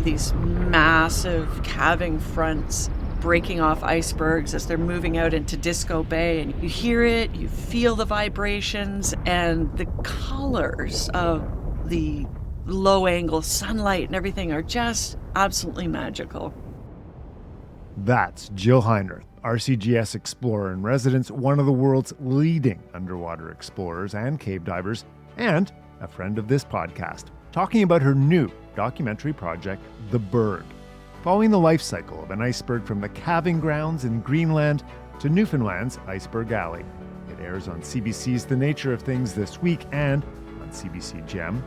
these massive calving fronts breaking off icebergs as they're moving out into Disco Bay, and you hear it, you feel the vibrations, and the colors of the low angle sunlight and everything are just absolutely magical. That's Jill Heinerth, RCGS explorer in residence, one of the world's leading underwater explorers and cave divers, and a friend of this podcast, talking about her new documentary project, The Berg, following the life cycle of an iceberg from the calving grounds in Greenland to Newfoundland's Iceberg Alley. It airs on CBC's The Nature of Things this week and on CBC Gem.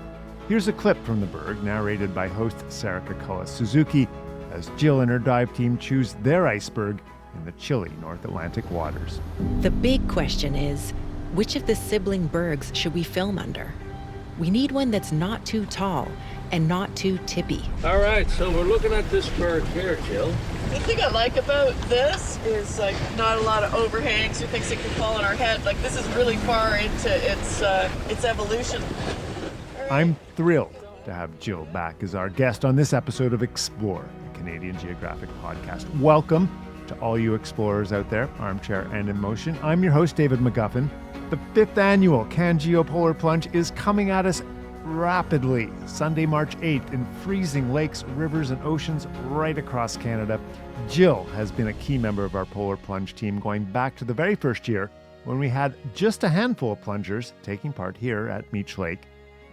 Here's a clip from The Berg, narrated by host Sarika Suzuki, as Jill and her dive team choose their iceberg in the chilly North Atlantic waters. The big question is, which of the sibling bergs should we film under? We need one that's not too tall and not too tippy. All right, so we're looking at this berg here, Jill. The thing I like about this is not a lot of overhangs or things that can fall on our head. This is really far into its evolution. I'm thrilled to have Jill back as our guest on this episode of Explore, the Canadian Geographic podcast. Welcome to all you explorers out there, armchair and in motion. I'm your host, David McGuffin. The 5th annual Can Geopolar Plunge is coming at us rapidly. Sunday, March 8th in freezing lakes, rivers, and oceans right across Canada. Jill has been a key member of our Polar Plunge team going back to the very first year when we had just a handful of plungers taking part here at Meech Lake.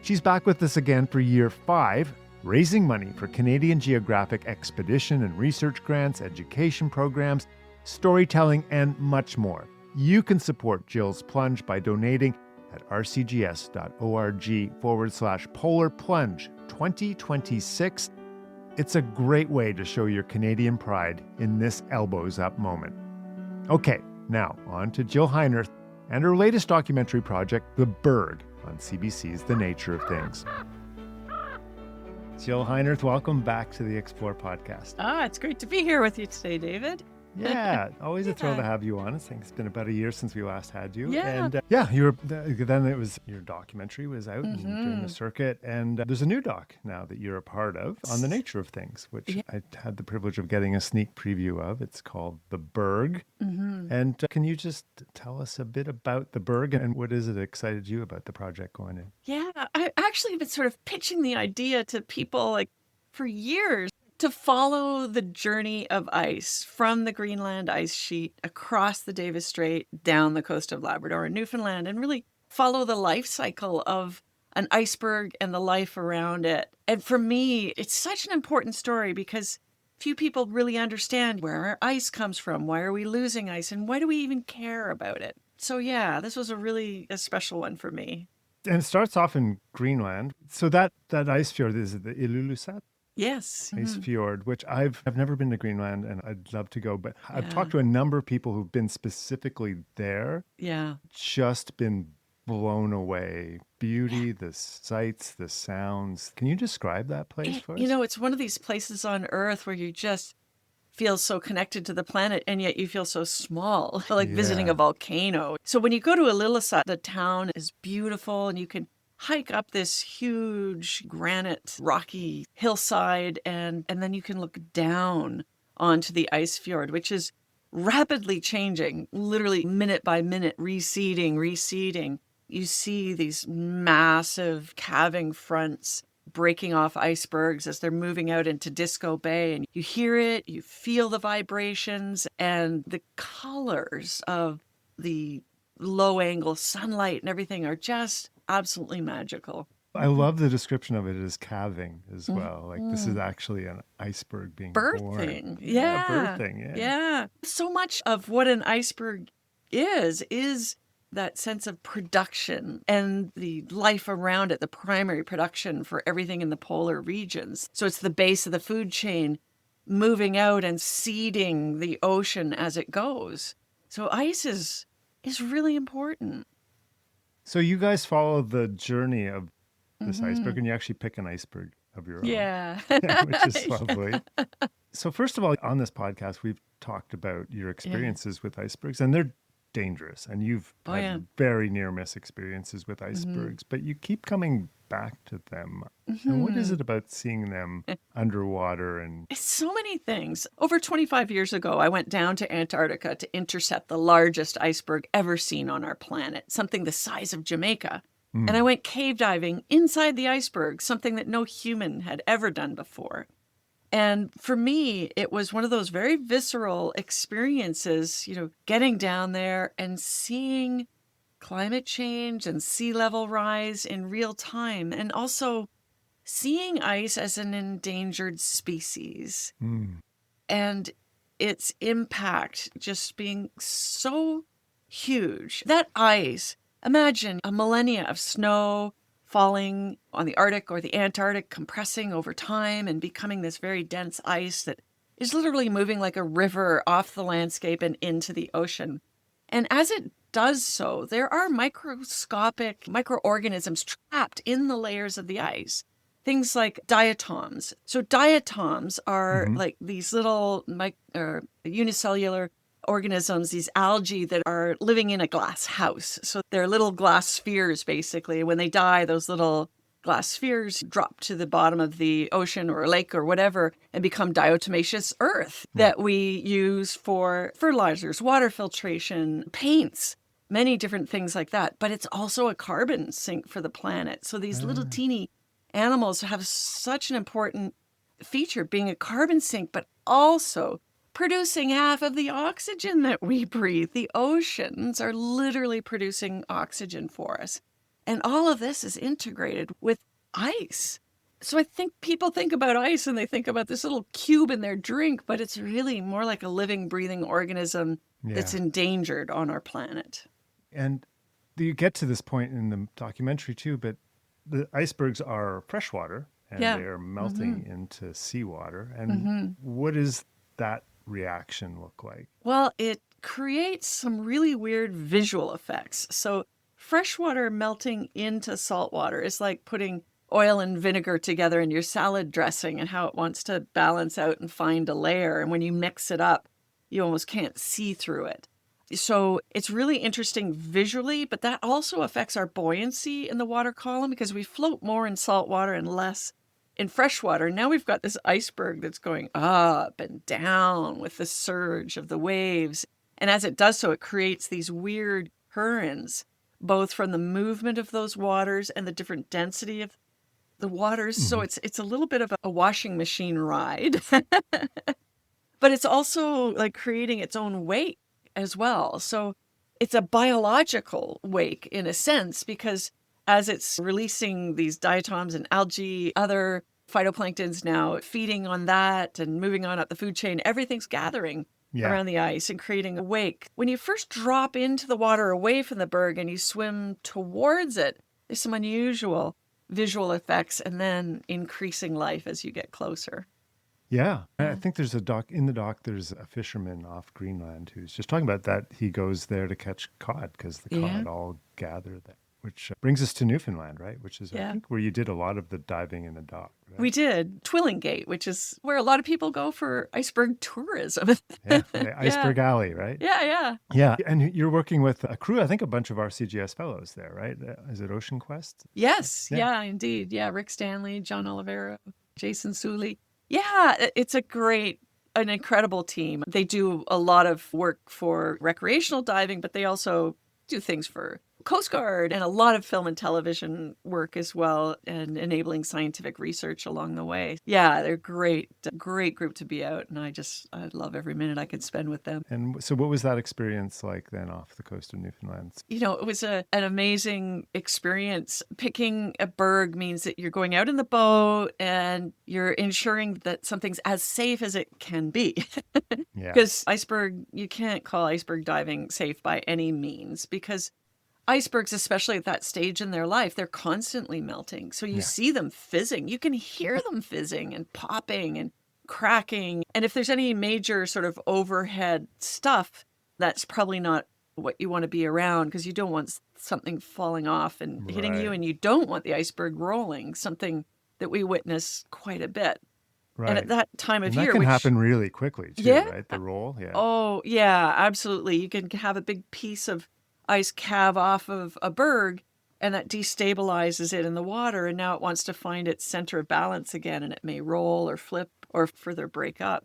She's back with us again for year 5, raising money for Canadian Geographic expedition and research grants, education programs, storytelling, and much more. You can support Jill's plunge by donating at rcgs.org/Polar Plunge 2026. It's a great way to show your Canadian pride in this elbows up moment. Okay, now on to Jill Heinerth and her latest documentary project, The Berg, on CBC's The Nature of Things. Jill Heinerth, welcome back to the Explore podcast. It's great to be here with you today, David. Yeah, always a thrill to have you on. I think it's been about a year since we last had you. Yeah. And then it was your documentary was out and doing the circuit. And there's a new doc now that you're a part of on the nature of things, which I had the privilege of getting a sneak preview of. It's called The Berg. And can you just tell us a bit about The Berg and what is it that excited you about the project going in? Yeah, I actually have been sort of pitching the idea to people for years, to follow the journey of ice from the Greenland ice sheet across the Davis Strait down the coast of Labrador and Newfoundland, and really follow the life cycle of an iceberg and the life around it. And for me, it's such an important story because few people really understand where our ice comes from, why are we losing ice, and why do we even care about it? So yeah, this was a special one for me. And it starts off in Greenland. So that ice fjord is the Ilulissat? Yes. Ice fjord, which I've never been to Greenland and I'd love to go, but I've talked to a number of people who've been specifically there. Yeah. Just been blown away. Beauty, the sights, the sounds. Can you describe that place for us? It's one of these places on Earth where you just feel so connected to the planet and yet you feel so small, visiting a volcano. So when you go to Ilulissat, the town is beautiful and you can hike up this huge granite rocky hillside and then you can look down onto the ice fjord, which is rapidly changing, literally minute by minute, receding. You see these massive calving fronts breaking off icebergs as they're moving out into Disco Bay, and you hear it, you feel the vibrations, and the colors of the low angle sunlight and everything are just absolutely magical. I love the description of it as calving as well. This is actually an iceberg being birthing. Born. Yeah. Birthing. Yeah. So much of what an iceberg is that sense of production and the life around it, the primary production for everything in the polar regions. So it's the base of the food chain moving out and seeding the ocean as it goes. So ice is really important. So you guys follow the journey of this iceberg, and you actually pick an iceberg of your own. Yeah. Which is lovely. So first of all, on this podcast, we've talked about your experiences with icebergs, and they're dangerous. And you've Oh, had yeah. very near miss experiences with icebergs, but you keep coming back to them. And what is it about seeing them underwater? And It's so many things. Over 25 years ago, I went down to Antarctica to intercept the largest iceberg ever seen on our planet, something the size of Jamaica. And I went cave diving inside the iceberg, something that no human had ever done before. And for me, it was one of those very visceral experiences, getting down there and seeing climate change and sea level rise in real time, and also seeing ice as an endangered species and its impact just being so huge. That ice, imagine a millennia of snow falling on the Arctic or the Antarctic, compressing over time and becoming this very dense ice that is literally moving like a river off the landscape and into the ocean. And as it does so, there are microscopic microorganisms trapped in the layers of the ice. Things like diatoms. So diatoms are like these little unicellular organisms, these algae that are living in a glass house. So they're little glass spheres, basically. When they die, those little glass spheres drop to the bottom of the ocean or a lake or whatever and become diatomaceous earth that we use for fertilizers, water filtration, paints, many different things like that. But it's also a carbon sink for the planet. So these little teeny animals have such an important feature, being a carbon sink, but also producing half of the oxygen that we breathe. The oceans are literally producing oxygen for us. And all of this is integrated with ice. So I think people think about ice and they think about this little cube in their drink, but it's really more like a living, breathing organism that's endangered on our planet. And you get to this point in the documentary too, but the icebergs are freshwater and they're melting into seawater. And what does that reaction look like? Well, it creates some really weird visual effects. So freshwater melting into saltwater is like putting oil and vinegar together in your salad dressing and how it wants to balance out and find a layer. And when you mix it up, you almost can't see through it. So it's really interesting visually, but that also affects our buoyancy in the water column because we float more in saltwater and less in freshwater. Now we've got this iceberg that's going up and down with the surge of the waves. And as it does so, it creates these weird currents, both from the movement of those waters and the different density of the waters. So it's a little bit of a washing machine ride, but it's also like creating its own wake as well. So it's a biological wake in a sense, because as it's releasing these diatoms and algae, other phytoplanktons now feeding on that and moving on up the food chain, everything's gathering around the ice and creating a wake. When you first drop into the water away from the berg and you swim towards it, there's some unusual visual effects and then increasing life as you get closer. Yeah. I think there's in the doc, there's a fisherman off Greenland who's just talking about that. He goes there to catch cod because the cod all gather there, which brings us to Newfoundland, right? Which is, I think, where you did a lot of the diving in the dock. Right? We did. Twillingate, which is where a lot of people go for iceberg tourism. The Iceberg Alley, right? Yeah. Yeah. And you're working with a crew, I think a bunch of RCGS fellows there, right? Is it Ocean Quest? Yes. Yeah, indeed. Yeah. Rick Stanley, John Olivero, Jason Suley. Yeah, it's an incredible team. They do a lot of work for recreational diving, but they also do things for Coast Guard and a lot of film and television work as well, and enabling scientific research along the way. Yeah, they're great group to be out, and I love every minute I could spend with them. And so what was that experience like then off the coast of Newfoundland? It was an amazing experience. Picking a berg means that you're going out in the boat and you're ensuring that something's as safe as it can be. Because you can't call iceberg diving safe by any means, because icebergs, especially at that stage in their life, they're constantly melting. So you see them fizzing. You can hear them fizzing and popping and cracking. And if there's any major sort of overhead stuff, that's probably not what you want to be around, because you don't want something falling off and hitting you, and you don't want the iceberg rolling, something that we witness quite a bit. Right. And at that time of And year, that can which happen really quickly too, yeah, right? The roll. Yeah. oh yeah, absolutely. You can have a big piece of ice calve off of a berg, and that destabilizes it in the water, and now it wants to find its center of balance again, and it may roll or flip or further break up.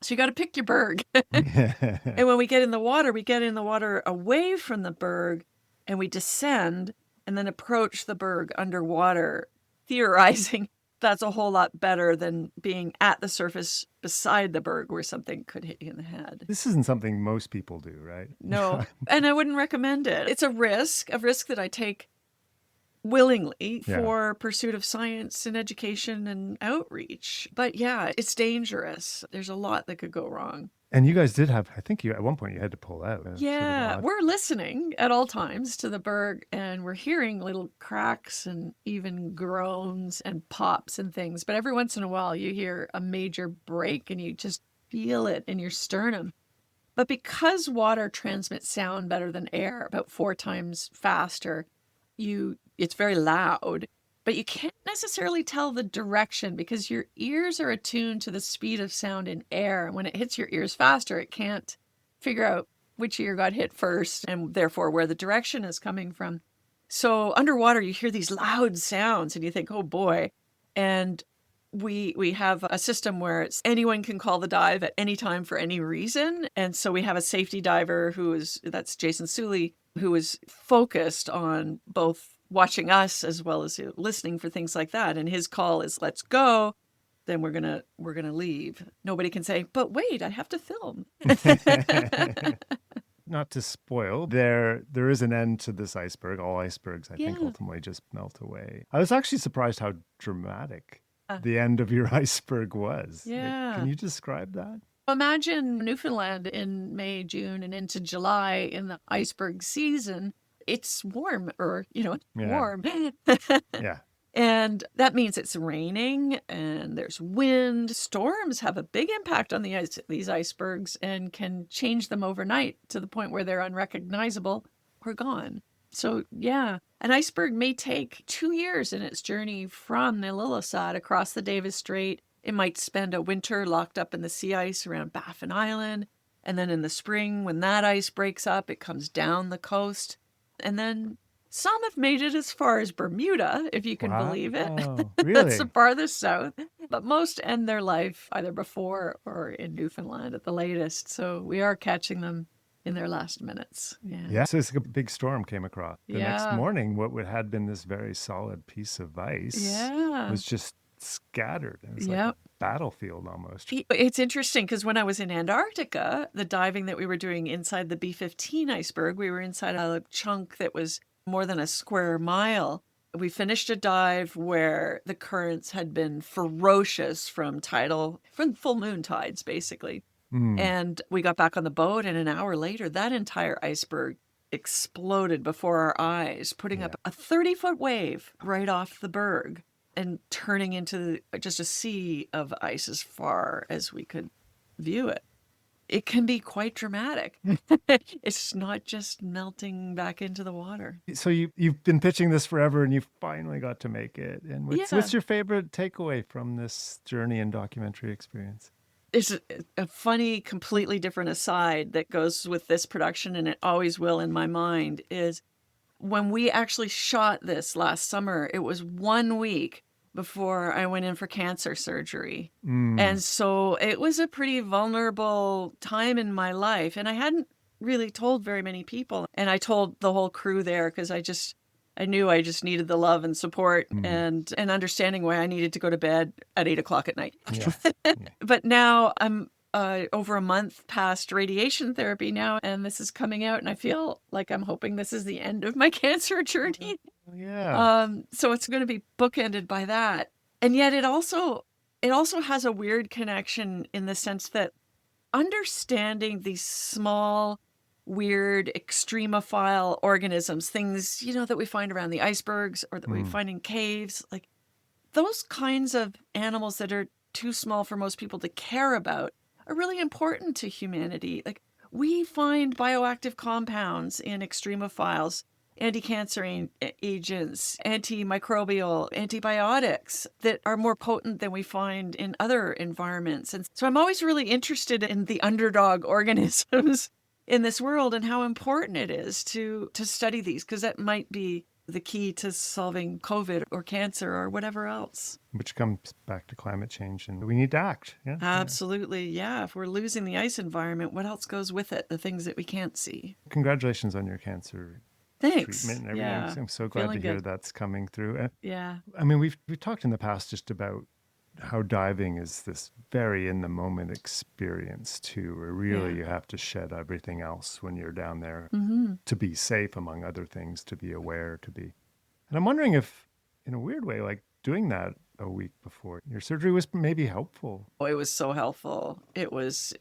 So you got to pick your berg. And when we get in the water, we get in the water away from the berg, and we descend and then approach the berg underwater, theorizing that's a whole lot better than being at the surface beside the berg where something could hit you in the head. This isn't something most people do, right? No, and I wouldn't recommend it. It's a risk that I take willingly Yeah. for pursuit of science and education and outreach. But yeah, it's dangerous. There's a lot that could go wrong. And you guys did have, I think you at one point you had to pull out. Sort of Yeah, odd. we're listening at all times to the berg, and we're hearing little cracks and even groans and pops and things. But every once in a while, you hear a major break and you just feel it in your sternum. But because water transmits sound better than air, about 4 times faster, it's very loud. But you can't necessarily tell the direction because your ears are attuned to the speed of sound in air. And when it hits your ears faster, it can't figure out which ear got hit first and therefore where the direction is coming from. So underwater, you hear these loud sounds and you think, oh boy. And we have a system where anyone can call the dive at any time for any reason. And so we have a safety diver that's Jason Suley, who is focused on both watching us as well as listening for things like that. And his call is, let's go. Then we're gonna leave. Nobody can say, but wait, I have to film. Not to spoil, there is an end to this iceberg. All icebergs, I think, Yeah. ultimately just melt away. I was actually surprised how dramatic the end of your iceberg was. Like, Yeah. can you describe that? Imagine Newfoundland in May, June, and into July in the iceberg season. It's warm, Yeah. warm. Yeah. And that means it's raining and there's wind. Storms have a big impact on these icebergs and can change them overnight to the point where they're unrecognizable or gone. So yeah, an iceberg may take 2 years in its journey from the Ililissat across the Davis Strait. It might spend a winter locked up in the sea ice around Baffin Island. And then in the spring, when that ice breaks up, it comes down the coast. And then some have made it as far as Bermuda, if you can believe it. Wow, That's really? the farthest south. But most end their life either before or in Newfoundland at the latest. So we are catching them in their last minutes. Yeah. Yeah, so it's like a big storm came across. The next Yeah. morning, what had been this very solid piece of ice Yeah. was just scattered. It was like Yep. a battlefield almost. It's interesting because when I was in Antarctica, the diving that we were doing inside the B-15 iceberg, we were inside a chunk that was more than a square mile. We finished a dive where the currents had been ferocious from full moon tides, basically. And we got back on the boat, and an hour later, that entire iceberg exploded before our eyes, putting up a 30-foot wave right off the berg and turning into just a sea of ice as far as we could view it. It can be quite dramatic. It's not just melting back into the water. So you've been pitching this forever and you finally got to make it. And what's your favorite takeaway from this journey and documentary experience? It's a funny, completely different aside that goes with this production, and it always will in my mind, is when we actually shot this last summer, it was 1 week before I went in for cancer surgery. And so it was a pretty vulnerable time in my life. And I hadn't really told very many people. And I told the whole crew there because I knew I just needed the love and support and understanding why I needed to go to bed at 8 o'clock at night. Yeah. But now I'm over a month past radiation therapy now, and this is coming out, and I feel like I'm hoping this is the end of my cancer journey. Yeah. So it's going to be bookended by that. And yet it also has a weird connection in the sense that understanding these small, weird, extremophile organisms, things, that we find around the icebergs or that we find in caves, like those kinds of animals that are too small for most people to care about are really important to humanity. Like we find bioactive compounds in extremophiles anti-cancer agents, antimicrobial, antibiotics that are more potent than we find in other environments. And so I'm always really interested in the underdog organisms in this world and how important it is to study these, because that might be the key to solving COVID or cancer or whatever else. Which comes back to climate change, and we need to act. Yeah. Absolutely. Yeah. If we're losing the ice environment, what else goes with it? The things that we can't see. Congratulations on your cancer Thanks. treatment and everything. Yeah. I'm so glad Feeling to hear good. that's coming through. Yeah. I mean, we've talked in the past just about how diving is this very in the moment experience too, where really you have to shed everything else when you're down there to be safe, among other things, to be aware, to be. And I'm wondering if, in a weird way, like doing that a week before your surgery was maybe helpful. Oh, it was so helpful. It was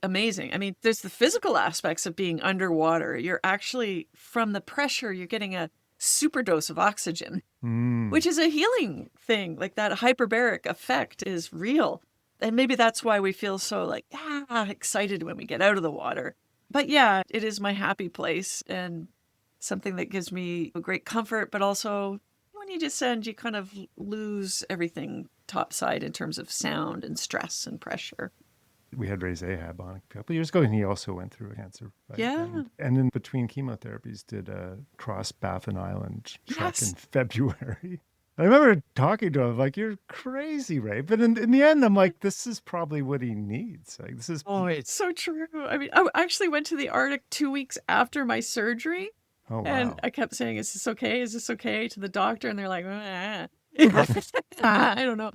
amazing. I mean, there's the physical aspects of being underwater. You're actually, from the pressure, you're getting a super dose of oxygen, which is a healing thing. Like that hyperbaric effect is real. And maybe that's why we feel so like, excited when we get out of the water. But yeah, it is my happy place and something that gives me a great comfort, but also when you descend, you kind of lose everything topside in terms of sound and stress and pressure. We had Ray Zahab on a couple of years ago, and he also went through a cancer fight. Yeah. And in between chemotherapies, did a cross Baffin Island trek in February. I remember talking to him, like, you're crazy, Ray. But in the end, I'm like, this is probably what he needs. Like, this is. Oh, it's so true. I mean, I actually went to the Arctic 2 weeks after my surgery. Oh, wow. And I kept saying, is this okay? Is this okay? To the doctor. And they're like, I don't know.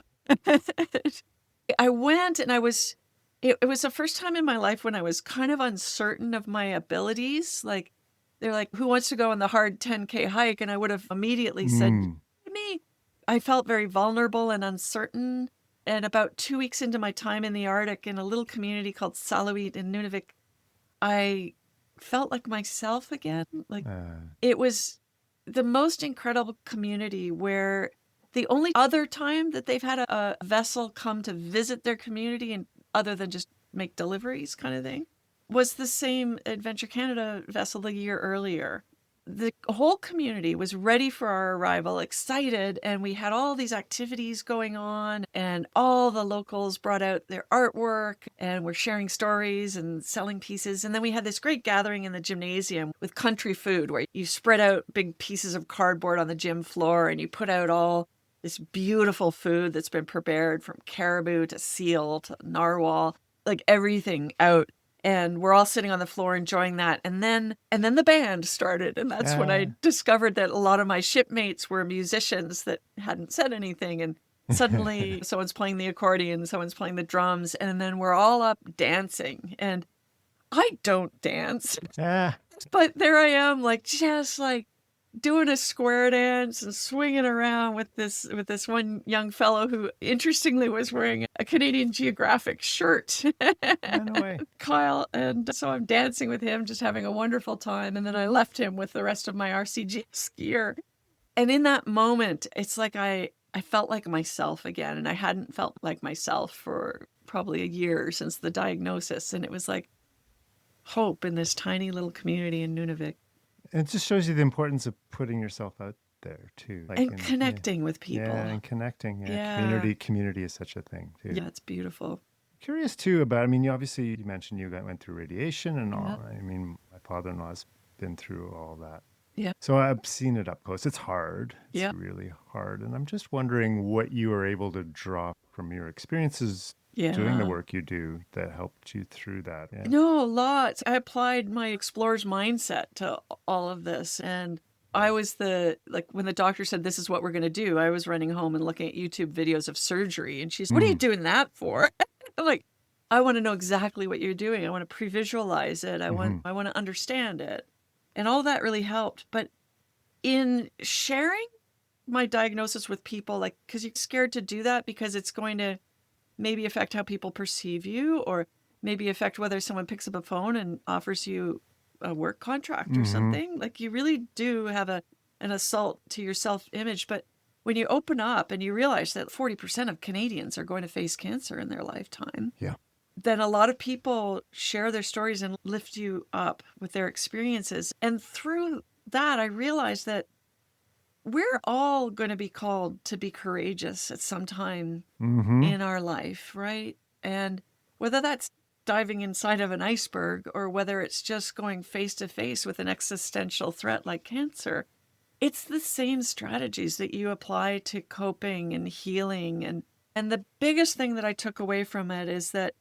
I went and it was the first time in my life when I was kind of uncertain of my abilities. Like, they're like, who wants to go on the hard 10K hike? And I would have immediately said, me. I felt very vulnerable and uncertain. And about 2 weeks into my time in the Arctic, in a little community called Salaweet in Nunavik, I felt like myself again. Like, it was the most incredible community, where the only other time that they've had a vessel come to visit their community, and other than just make deliveries kind of thing, was the same Adventure Canada vessel the year earlier. The whole community was ready for our arrival, excited, and we had all these activities going on, and all the locals brought out their artwork and were sharing stories and selling pieces. And then we had this great gathering in the gymnasium with country food, where you spread out big pieces of cardboard on the gym floor and you put out all this beautiful food that's been prepared, from caribou to seal to narwhal, like everything out. And we're all sitting on the floor enjoying that. And then the band started. And that's when I discovered that a lot of my shipmates were musicians that hadn't said anything. And suddenly someone's playing the accordion, someone's playing the drums. And then we're all up dancing. And I don't dance. But there I am, like, just like doing a square dance and swinging around with this one young fellow who, interestingly, was wearing a Canadian Geographic shirt. No way. Kyle. And so I'm dancing with him, just having a wonderful time. And then I left him with the rest of my RCGS gear. And in that moment, it's like I felt like myself again. And I hadn't felt like myself for probably a year since the diagnosis. And it was like hope in this tiny little community in Nunavik. And it just shows you the importance of putting yourself out there too. Like, and connecting with people. Yeah, and connecting. Yeah. Community is such a thing too. Yeah, it's beautiful. Curious too about, I mean, you mentioned you went through radiation and all. I mean, my father-in-law's been through all that. Yeah. So I've seen it up close. It's hard. It's really hard. And I'm just wondering what you were able to draw from your experiences doing the work you do that helped you through that. Yeah. No, lots. I applied my explorer's mindset to all of this. And I was when the doctor said, this is what we're going to do, I was running home and looking at YouTube videos of surgery. And she's, what are you doing that for? I'm like, I want to know exactly what you're doing. I want to pre-visualize it. I want to understand it. And all that really helped. But in sharing my diagnosis with people, like, because you're scared to do that because it's going to maybe affect how people perceive you, or maybe affect whether someone picks up a phone and offers you a work contract or something. Like, you really do have an assault to your self-image. But when you open up and you realize that 40% of Canadians are going to face cancer in their lifetime, then a lot of people share their stories and lift you up with their experiences. And through that, I realized that we're all going to be called to be courageous at some time in our life, right? And whether that's diving inside of an iceberg or whether it's just going face to face with an existential threat like cancer, it's the same strategies that you apply to coping and healing. And the biggest thing that I took away from it is that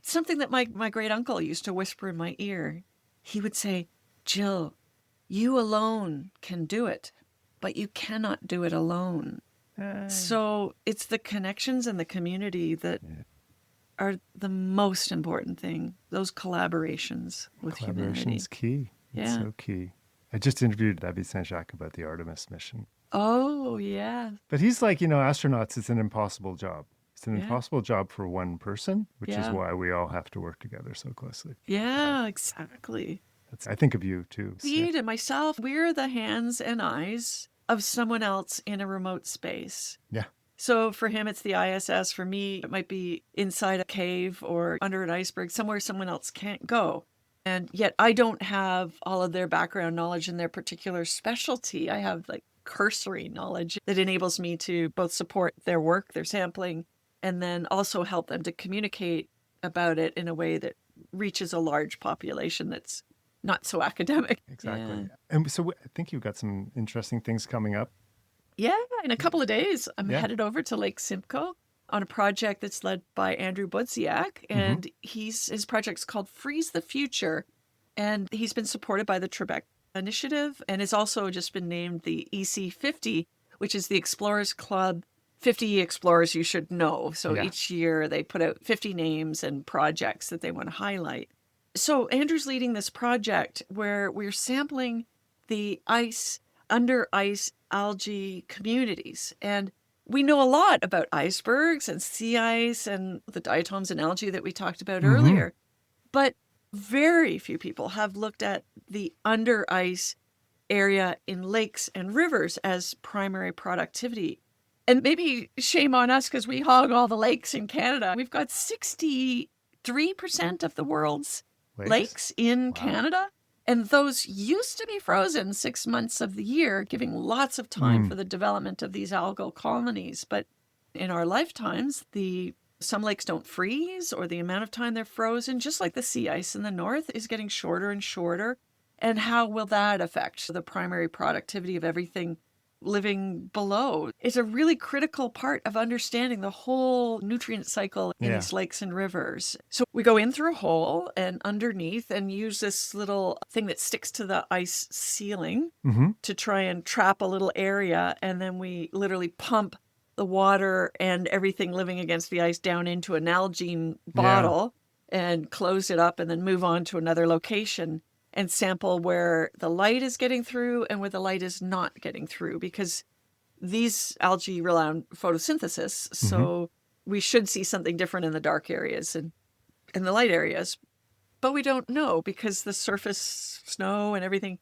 something that my great uncle used to whisper in my ear. He would say, Jill, you alone can do it, but you cannot do it alone. So it's the connections and the community that are the most important thing. Those collaborations with humanity. Collaboration's key. It's so key. I just interviewed David Saint-Jacques about the Artemis mission. Oh, yeah. But he's like, astronauts, it's an impossible job. It's an impossible job for one person, which is why we all have to work together so closely. Yeah, exactly. I think of you too. Pete and myself, we're the hands and eyes of someone else in a remote space. Yeah. So for him, it's the ISS. For me, it might be inside a cave or under an iceberg, somewhere someone else can't go. And yet I don't have all of their background knowledge and their particular specialty. I have like cursory knowledge that enables me to both support their work, their sampling, and then also help them to communicate about it in a way that reaches a large population that's not so academic. Exactly. Yeah. And so I think you've got some interesting things coming up. Yeah, in a couple of days, I'm headed over to Lake Simcoe on a project that's led by Andrew Budziak, and his project's called Freeze the Future, and he's been supported by the Trebek Initiative, and has also just been named the EC50, which is the Explorers Club 50 explorers you should know. So each year they put out 50 names and projects that they want to highlight. So Andrew's leading this project where we're sampling the under ice algae communities. And we know a lot about icebergs and sea ice and the diatoms and algae that we talked about earlier. But very few people have looked at the under ice area in lakes and rivers as primary productivity. And maybe shame on us because we hog all the lakes in Canada. We've got 63% of the world's lakes in Canada. And those used to be frozen 6 months of the year, giving lots of time for the development of these algal colonies. But in our lifetimes, some lakes don't freeze, or the amount of time they're frozen, just like the sea ice in the north, is getting shorter and shorter. And how will that affect the primary productivity of everything living below? It's a really critical part of understanding the whole nutrient cycle in these lakes and rivers. So we go in through a hole and underneath and use this little thing that sticks to the ice ceiling to try and trap a little area. And then we literally pump the water and everything living against the ice down into an Nalgene bottle and close it up and then move on to another location and sample where the light is getting through and where the light is not getting through, because these algae rely on photosynthesis. So we should see something different in the dark areas and in the light areas. But we don't know because the surface snow and everything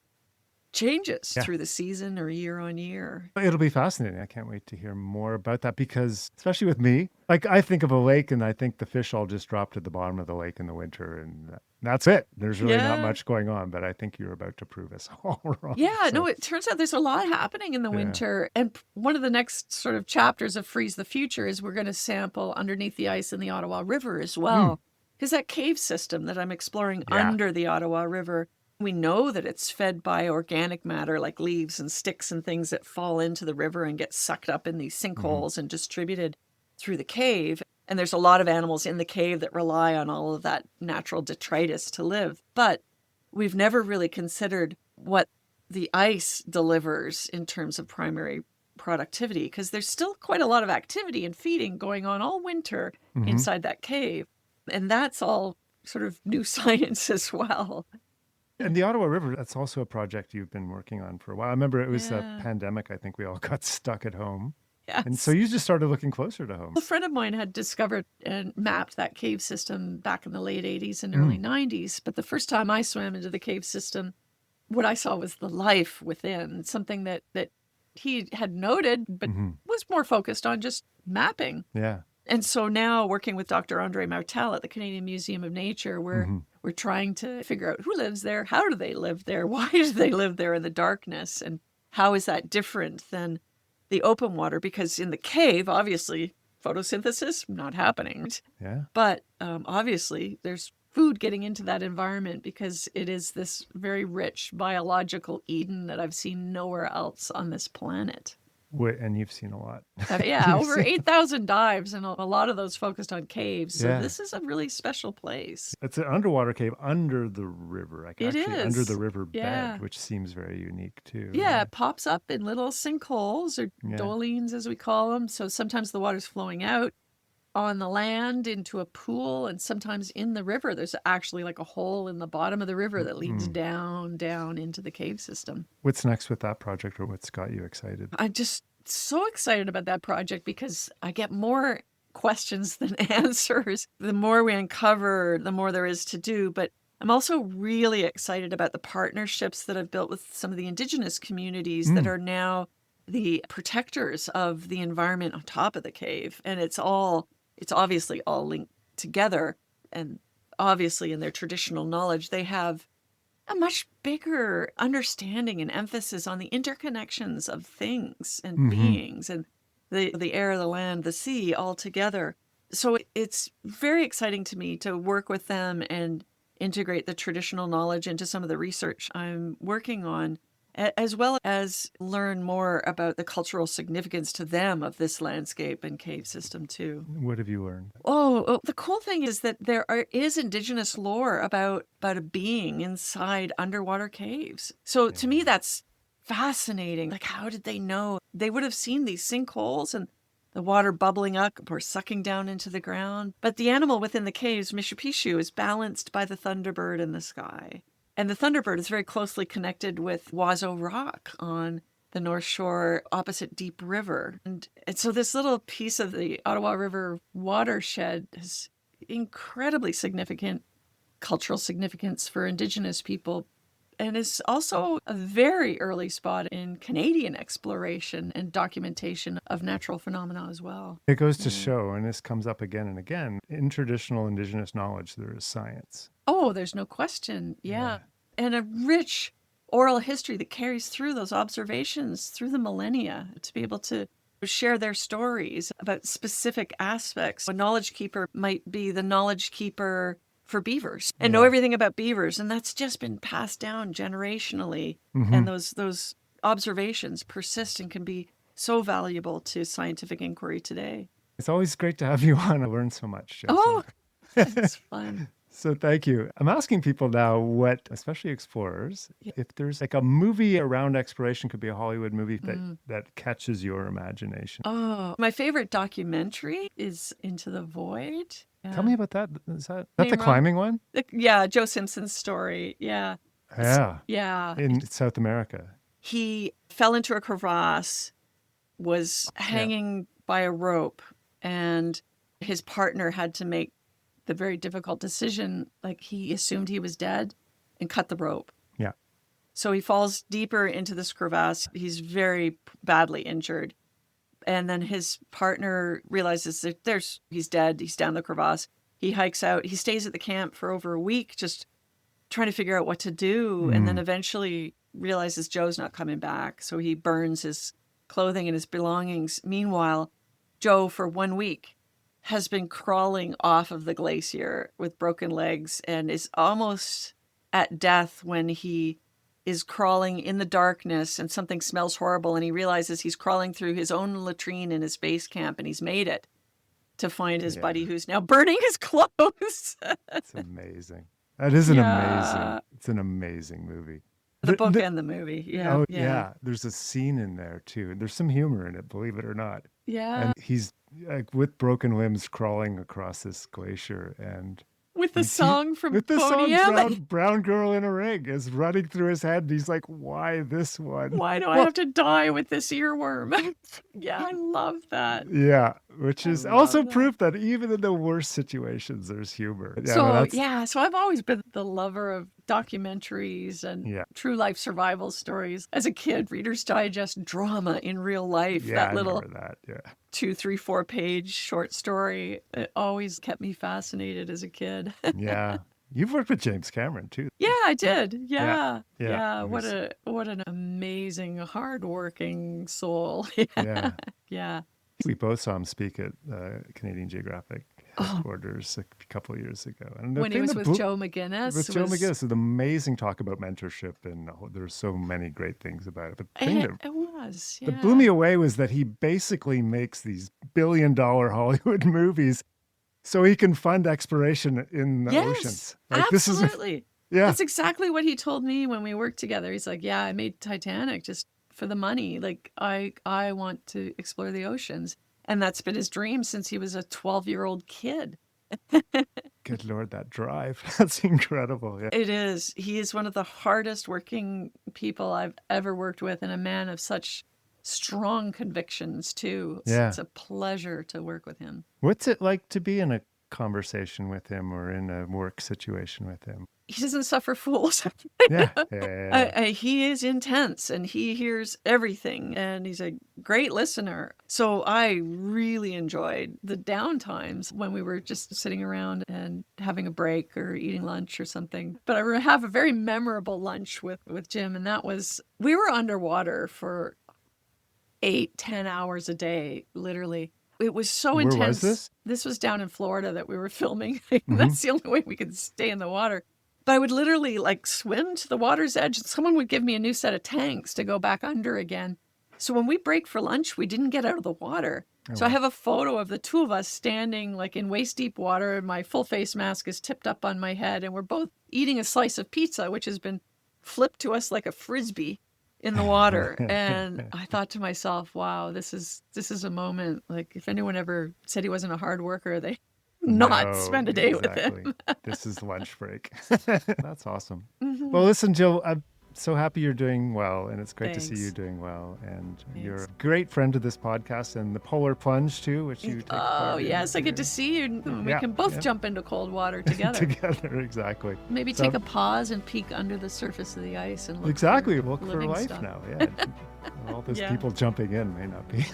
changes through the season or year on year. It'll be fascinating. I can't wait to hear more about that because, especially with me, like I think of a lake and I think the fish all just drop to the bottom of the lake in the winter and that's it. There's really not much going on, but I think you're about to prove us all wrong. Yeah, no, it turns out there's a lot happening in the winter. And one of the next sort of chapters of Freeze the Future is we're going to sample underneath the ice in the Ottawa River as well. Because that cave system that I'm exploring under the Ottawa River, we know that it's fed by organic matter like leaves and sticks and things that fall into the river and get sucked up in these sinkholes and distributed through the cave. And there's a lot of animals in the cave that rely on all of that natural detritus to live. But we've never really considered what the ice delivers in terms of primary productivity, because there's still quite a lot of activity and feeding going on all winter inside that cave. And that's all sort of new science as well. And the Ottawa River, that's also a project you've been working on for a while. I remember it was a pandemic. I think we all got stuck at home. Yes. And so you just started looking closer to home. A friend of mine had discovered and mapped that cave system back in the late 80s and early 90s. But the first time I swam into the cave system, what I saw was the life within, something that he had noted, but was more focused on just mapping. Yeah. And so now working with Dr. Andre Martel at the Canadian Museum of Nature, we're we're trying to figure out who lives there, how do they live there, why do they live there in the darkness, and how is that different than the open water? Because in the cave, obviously, photosynthesis not happening. Yeah. But obviously, there's food getting into that environment because it is this very rich biological Eden that I've seen nowhere else on this planet. And you've seen a lot. Yeah, over 8,000 dives, and a lot of those focused on caves. So Yeah. this is a really special place. It's an underwater cave under the river, like It actually is. under the river Yeah. bed, which seems very unique too. Yeah, it pops up in little sinkholes or Yeah. dolines, as we call them. So sometimes the water's flowing out on the land into a pool, and sometimes in the river, there's actually like a hole in the bottom of the river that leads down into the cave system. What's next with that project, or what's got you excited? I'm just so excited about that project because I get more questions than answers. The more we uncover, the more there is to do. But I'm also really excited about the partnerships that I've built with some of the Indigenous communities that are now the protectors of the environment on top of the cave. And it's obviously all linked together. And obviously in their traditional knowledge, they have a much bigger understanding and emphasis on the interconnections of things and beings and the air, the land, the sea all together. So it's very exciting to me to work with them and integrate the traditional knowledge into some of the research I'm working on, as well as learn more about the cultural significance to them of this landscape and cave system too. What have you learned? Oh, the cool thing is that there is Indigenous lore about a being inside underwater caves. So to me, that's fascinating. Like, how did they know? They would have seen these sinkholes and the water bubbling up or sucking down into the ground. But the animal within the caves, Mishipishu, is balanced by the thunderbird in the sky. And the thunderbird is very closely connected with Wazo Rock on the North Shore opposite Deep River. And so this little piece of the Ottawa River watershed has incredibly significant cultural significance for Indigenous people, and is also a very early spot in Canadian exploration and documentation of natural phenomena as well. It goes to show, and this comes up again and again, in traditional Indigenous knowledge, there is science. Oh, there's no question. Yeah. And a rich oral history that carries through those observations through the millennia to be able to share their stories about specific aspects. A knowledge keeper might be the knowledge keeper for beavers and know everything about beavers. And that's just been passed down generationally. And those observations persist and can be so valuable to scientific inquiry today. It's always great to have you on. I learned so much, Jill. Oh, it's fun. So thank you. I'm asking people now what, especially explorers, if there's like a movie around exploration, could be a Hollywood movie that catches your imagination. Oh, my favorite documentary is Into the Void. Tell me about that. Is that Name the wrong. climbing one? Yeah, Joe Simpson's story. Yeah. Yeah. In South America. He fell into a crevasse, was hanging by a rope, and his partner had to make the very difficult decision. Like, he assumed he was dead and cut the rope. Yeah. So he falls deeper into this crevasse. He's very badly injured. And then his partner realizes that he's dead. He's down the crevasse. He hikes out. He stays at the camp for over a week, just trying to figure out what to do. And then eventually realizes Joe's not coming back. So he burns his clothing and his belongings. Meanwhile, Joe, for 1 week, has been crawling off of the glacier with broken legs and is almost at death when he is crawling in the darkness and something smells horrible, and he realizes he's crawling through his own latrine in his base camp, and he's made it to find his buddy who's now burning his clothes. It's amazing. That is it's an amazing movie. The book and the movie. Yeah. Oh, yeah. There's a scene in there too. There's some humor in it, believe it or not. Yeah. And he's like with broken limbs crawling across this glacier, and with the song from with the Boney song M. Brown Girl in a Ring is running through his head, and he's like, why this one? Why do I have to die with this earworm? Yeah, I love that. Yeah, which is also proof that even in the worst situations, there's humor. Yeah, so I've always been the lover of documentaries and true life survival stories. As a kid, Reader's Digest drama in real life, that little 2, 3, 4 page short story, it always kept me fascinated as a kid. Yeah. You've worked with James Cameron too. Yeah, I did. Yeah. Yeah. What an amazing, hardworking soul. Yeah. Yeah. We both saw him speak at Canadian Geographic headquarters a couple of years ago. And the When he thing was that with Joe McGinnis. With Joe McGinnis, it's amazing talk about mentorship, and there's so many great things about it. But the thing It was, yeah. that blew me away was that he basically makes these billion-dollar Hollywood movies so he can fund exploration in the oceans. Absolutely. Yeah. That's exactly what he told me when we worked together. He's like, yeah, I made Titanic just for the money. Like, I want to explore the oceans. And that's been his dream since he was a 12-year-old kid. Good Lord, that drive. That's incredible. Yeah. It is. He is one of the hardest working people I've ever worked with, and a man of such strong convictions, too. Yeah. It's a pleasure to work with him. What's it like to be in a conversation with him or in a work situation with him? He doesn't suffer fools. Yeah. He is intense, and he hears everything, and he's a great listener. So I really enjoyed the downtimes when we were just sitting around and having a break or eating lunch or something. But I have a very memorable lunch with Jim, and that was, we were underwater for 8-10 hours a day, literally. It was so intense. Where was this? This was down in Florida that we were filming. That's the only way we could stay in the water. But I would literally swim to the water's edge, and someone would give me a new set of tanks to go back under again. So when we break for lunch, we didn't get out of the water. So I have a photo of the two of us standing in waist deep water, and my full face mask is tipped up on my head, and we're both eating a slice of pizza, which has been flipped to us like a Frisbee in the water. And I thought to myself, wow, this is a moment. Like, if anyone ever said he wasn't a hard worker, they not spend a day with him. This is lunch break. That's awesome. Mm-hmm. Well, listen, Jill, I'm so happy you're doing well, and it's great to see you doing well. And you're a great friend to this podcast, and the Polar Plunge too, which you take part in. Yes, I get to see you. We can both jump into cold water together. Together, exactly. Maybe take a pause and peek under the surface of the ice and look look for life stuff. Now. Yeah. All those people jumping in may not be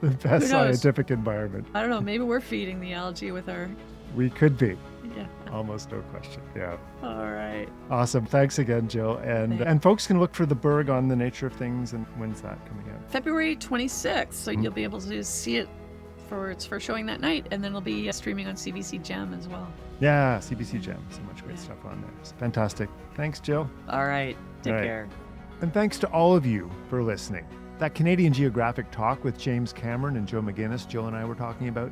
the best scientific environment. I don't know. Maybe we're feeding the algae with our... We could be. Yeah. Almost no question. Yeah. All right. Awesome. Thanks again, Jill. And folks can look for the Berg on the Nature of Things. And when's that coming out? February 26th. So you'll be able to see it for showing that night. And then it'll be streaming on CBC Gem as well. Yeah, CBC Gem. So much great stuff on there. It's fantastic. Thanks, Jill. All right. Take care. And thanks to all of you for listening. That Canadian Geographic talk with James Cameron and Joe McGinnis, Jill and I were talking about,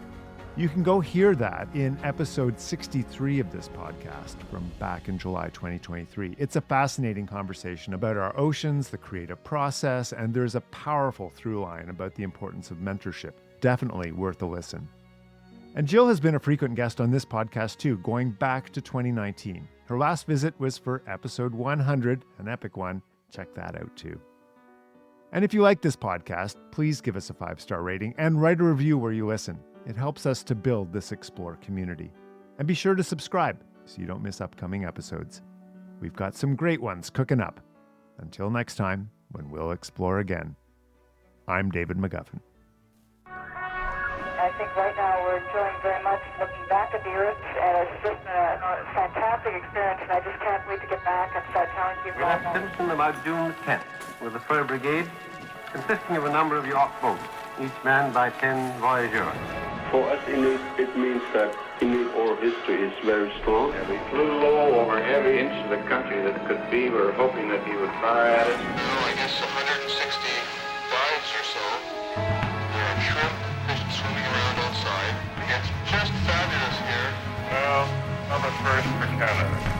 you can go hear that in episode 63 of this podcast from back in July 2023. It's a fascinating conversation about our oceans, the creative process, and there's a powerful through line about the importance of mentorship. Definitely worth a listen. And Jill has been a frequent guest on this podcast too, going back to 2019. Her last visit was for episode 100, an epic one. Check that out too. And if you like this podcast, please give us a 5-star rating and write a review where you listen. It helps us to build this Explore community. And be sure to subscribe so you don't miss upcoming episodes. We've got some great ones cooking up. Until next time, when we'll explore again. I'm David McGuffin. I think right now we're enjoying very much looking back at the Earth, and it's just a fantastic experience, and I just can't wait to get back and start telling people We about left Simpson about June 10th with the Fur Brigade, consisting of a number of yacht boats, each manned by 10 voyageurs. For us Inuit, it means that Inuit oral history is very strong. And we flew low over every inch of the country that could be. We were hoping that he would fire at us. I guess 160 dives or so. There are shrimp, fish swimming around outside. It's just fabulous here. Well, I'm a first for Canada.